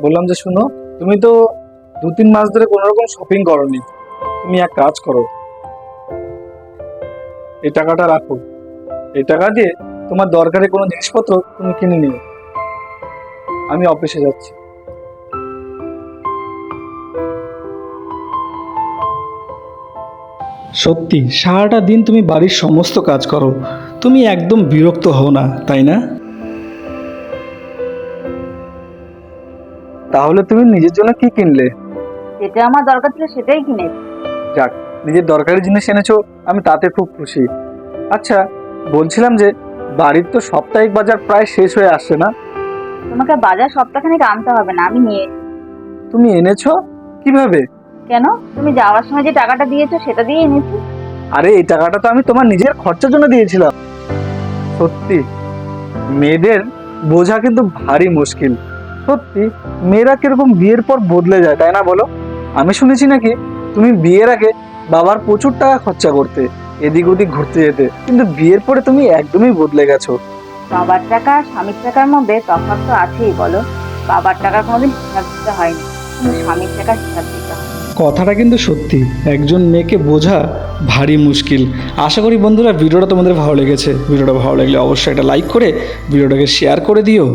বললাম যে শুনো, তুমি তো 2-3 মাস ধরে কোনো রকম শপিং করোনি। তুমি এক কাজ করো, এই টাকাটা রাখো। এই টাকা দিয়ে তোমার দরকারি কোনো জিনিসপত্র তুমি কিনে নিও। আমি অফিসে যাচ্ছি। সত্যি সারাটা দিন তুমি বাড়ির সমস্ত কাজ করো, তুমি একদম বিরক্ত হও না, তাই না? তাহলে তুমি নিজের জন্য কি কিনলে? যেটা আমার দরকার ছিল সেটাই কিনেছি। যাক, নিজের দরকারি জিনিস এনেছো, আমি তাতে খুব খুশি। আচ্ছা, বলছিলাম যে বাড়ির তো সাপ্তাহিক বাজার প্রায় শেষ হয়ে আসছে না? তোমাকে বাজার সপ্তাহখানেক আনতে হবে না, আমি নিয়ে এসেছি। তুমি এনেছো কিভাবে? কেন, তুমি যাওয়ার সময় যে টাকাটা দিয়েছো সেটা দিয়ে এনেছি। আরে এই টাকাটা তো আমি তোমার নিজের খরচার জন্য দিয়েছিলাম। সত্যি মেয়েদের বোঝা কিন্তু ভারী মুশকিল। সত্যি মেয়েরা কিরকম বিয়ের পর বদলে যায়, তাই না বলো? আমি শুনেছি নাকি তুমি বিয়ের আগে বাবার প্রচুর টাকা খরচা করতে, এদিক ওদিক ঘুরতে যেতে, কিন্তু বিয়ের পরে তুমি একদমই বদলে গেছো। বাবার টাকা আর স্বামীর টাকার মধ্যে তফাৎ তো আছেই বলো। বাবার টাকা কোনোদিন হিসাব দিতে হয়নি, কিন্তু স্বামীর টাকা হিসাব দিতে হয়। কথাটা কিন্তু সত্যি, একজন মেয়েকে বোঝা ভারী মুশকিল। আশা করি বন্ধুরা ভিডিওটা তোমাদের ভালো লেগেছে। ভিডিওটা ভালো লাগলে অবশ্যই একটা লাইক করে ভিডিওটাকে শেয়ার করে দিও।